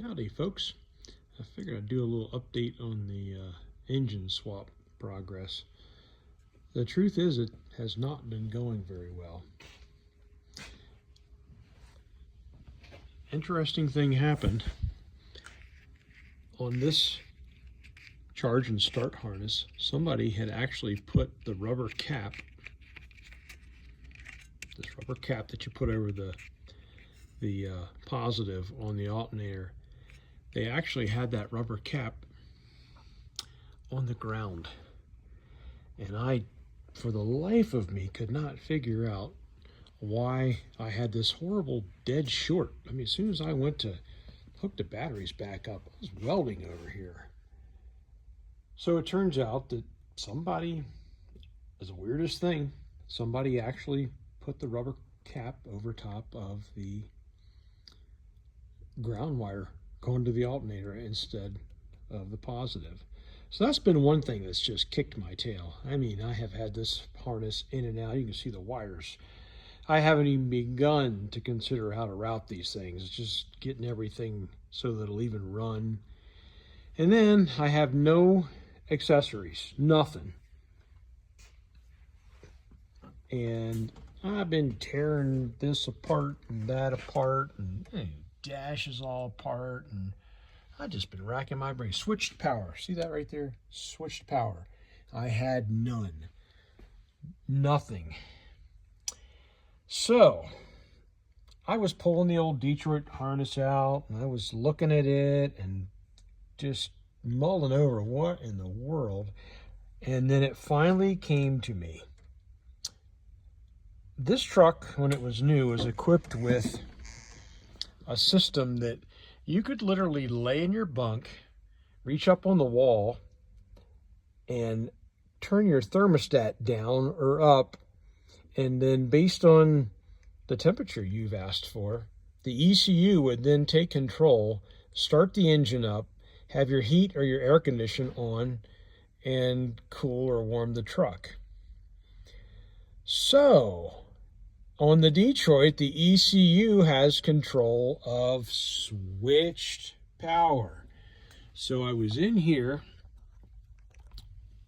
Howdy folks, I figured I'd do a little update on the engine swap progress. The truth is it has not been going very well. Interesting thing happened on this charge and start harness. Somebody had actually put the rubber cap, this rubber cap that you put over the positive on the alternator. They actually had that rubber cap on the ground, and I, for the life of me, could not figure out why I had this horrible dead short. I mean, as soon as I went to hook the batteries back up, I was welding over here. So it turns out that somebody, is the weirdest thing, somebody actually put the rubber cap over top of the ground wire going to the alternator instead of the positive. So that's been one thing that's just kicked my tail. I mean, I have had this harness in and out. You can see the wires. I haven't even begun to consider how to route these things. It's just getting everything so that it'll even run. And then I have no accessories, nothing. And I've been tearing this apart and that apart, and dash is all apart, and I've just been racking my brain. Switched power, see that right there? Switched power. I had none, nothing. So I was pulling the old Detroit harness out, and I was looking at it and just mulling over what in the world. And then it finally came to me. This truck, when it was new, was equipped with a system that you could literally lay in your bunk, reach up on the wall, and turn your thermostat down or up, and then based on the temperature you've asked for, the ECU would then take control, start the engine up, have your heat or your air condition on, and cool or warm the truck. So on the Detroit, the ECU has control of switched power. So I was in here.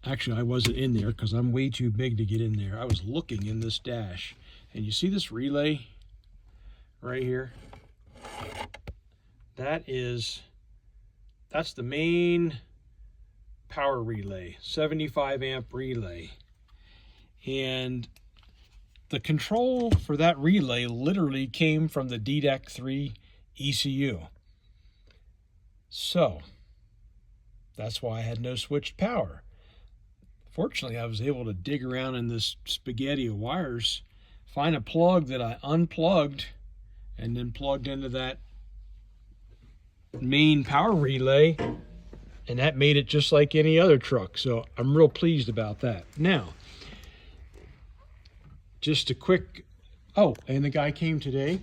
Actually, I wasn't in there because I'm way too big to get in there. I was looking in this dash. And you see this relay right here? That's the main power relay, 75 amp relay. And the control for that relay literally came from the DDEC 3 ECU. So that's why I had no switched power. Fortunately, I was able to dig around in this spaghetti of wires, find a plug that I unplugged, and then plugged into that main power relay, and that made it just like any other truck. So I'm real pleased about that. Now, just a quick, and the guy came today,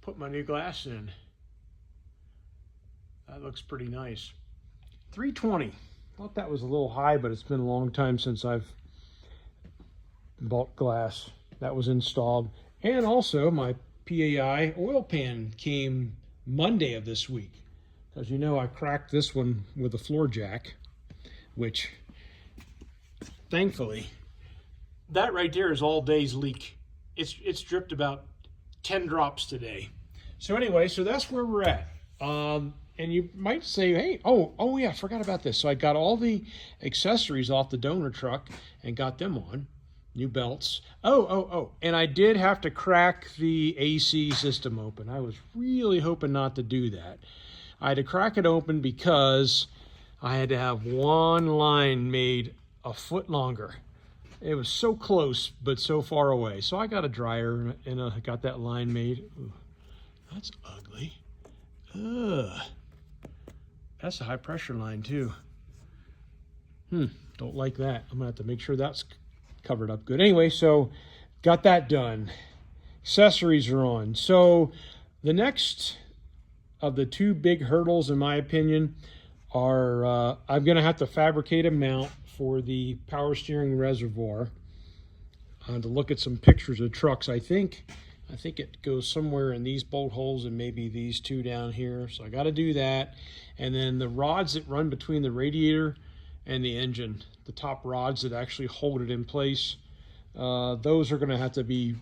put my new glass in. That looks pretty nice. 320. Thought that was a little high, but it's been a long time since I've bought glass. That was installed. And also my PAI oil pan came Monday of this week. As you know, I cracked this one with a floor jack, which thankfully, that right there is all day's leak. It's dripped about 10 drops today. So anyway, so that's where we're at. And you might say, hey, oh yeah, I forgot about this. So I got all the accessories off the donor truck and got them on, new belts. And I did have to crack the AC system open. I was really hoping not to do that. I had to crack it open because I had to have one line made a foot longer. It was so close, but so far away. So I got a dryer and I got that line made. Ooh, that's ugly. Ugh. That's a high pressure line too. Don't like that. I'm gonna have to make sure that's covered up good. Anyway, so got that done. Accessories are on. So the next of the two big hurdles, in my opinion, are I'm gonna have to fabricate a mount for the power steering reservoir. To look at some pictures of trucks. I think I think it goes somewhere in these bolt holes and maybe these two down here. So I got to do that. And then the rods that run between the radiator and the engine, the top rods that actually hold it in place, those are going to have to be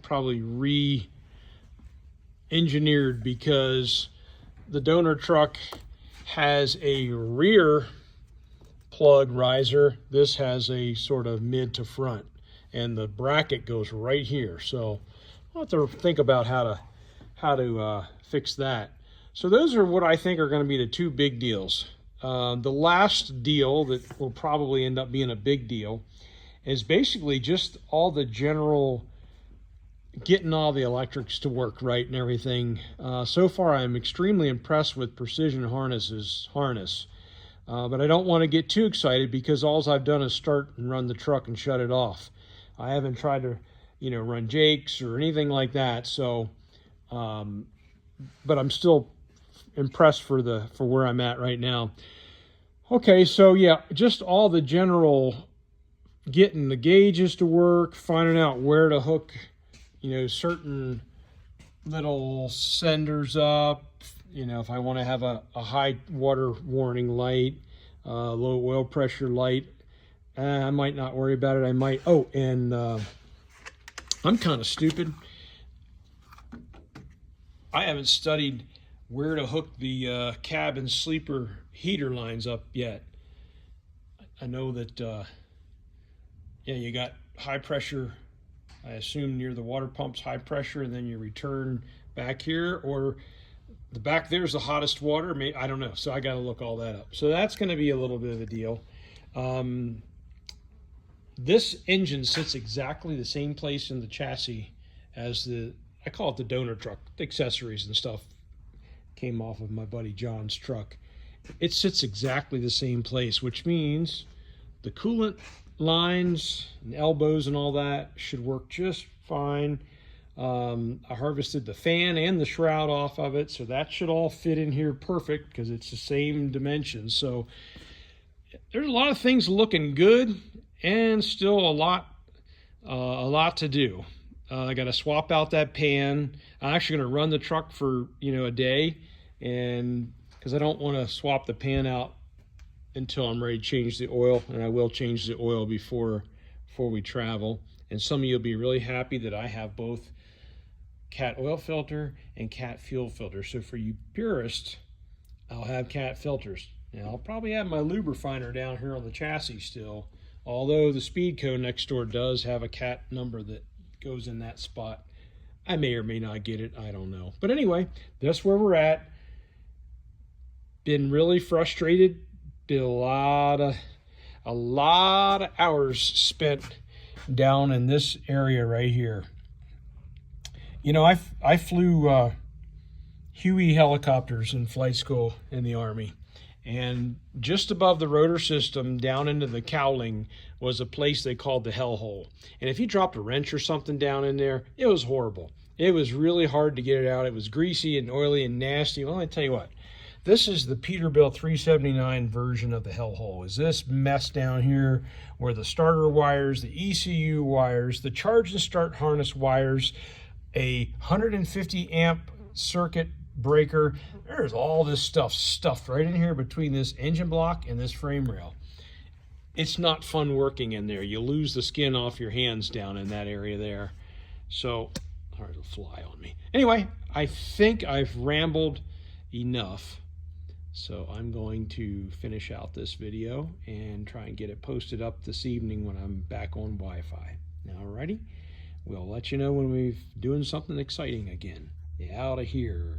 probably re-engineered, because the donor truck has a rear plug riser. This has a sort of mid to front, and the bracket goes right here. So I'll have to think about how to fix that. So those are what I think are going to be the two big deals. The last deal that will probably end up being a big deal is basically just all the general getting all the electrics to work right and everything. So far I'm extremely impressed with Precision Harness's harness, but I don't want to get too excited, because all I've done is start and run the truck and shut it off. I haven't tried to, run Jakes or anything like that. So, but I'm still impressed for where I'm at right now. Okay, so yeah, just all the general getting the gauges to work, finding out where to hook, certain little senders up. If I want to have a high water warning light, low oil pressure light, I might not worry about it. I might, and I'm kind of stupid. I haven't studied where to hook the cabin sleeper heater lines up yet. I know that, you got high pressure, I assume near the water pumps, high pressure, and then you return back here, or the back there's the hottest water. Maybe, I don't know. So I got to look all that up. So that's going to be a little bit of a deal. This engine sits exactly the same place in the chassis as I call it the donor truck. The accessories and stuff came off of my buddy John's truck. It sits exactly the same place, which means the coolant lines and elbows and all that should work just fine. I harvested the fan and the shroud off of it, so that should all fit in here perfect, because it's the same dimensions. So there's a lot of things looking good, and still a lot to do. I got to swap out that pan. I'm actually going to run the truck for a day, and because I don't want to swap the pan out until I'm ready to change the oil, and I will change the oil before we travel. And some of you will be really happy that I have both Cat oil filter and Cat fuel filter. So for you purists, I'll have Cat filters. Now I'll probably have my lube refiner down here on the chassis still, although the Speedco next door does have a Cat number that goes in that spot. I may or may not get it, I don't know. But anyway, that's where we're at. Been really frustrated. Been a lot of hours spent down in this area right here. I flew Huey helicopters in flight school in the Army, and just above the rotor system down into the cowling was a place they called the hellhole. And if you dropped a wrench or something down in there, it was horrible. It was really hard to get it out. It was greasy and oily and nasty. Well, I tell you what, this is the Peterbilt 379 version of the hellhole. Is this mess down here where the starter wires, the ECU wires, the charge and start harness wires, a 150 amp circuit breaker. There's all this stuff stuffed right in here between this engine block and this frame rail. It's not fun working in there. You lose the skin off your hands down in that area there. So, hard to fly on me. Anyway, I think I've rambled enough. So I'm going to finish out this video and try and get it posted up this evening when I'm back on Wi-Fi. Now, alrighty, we'll let you know when we're doing something exciting again. Out of here.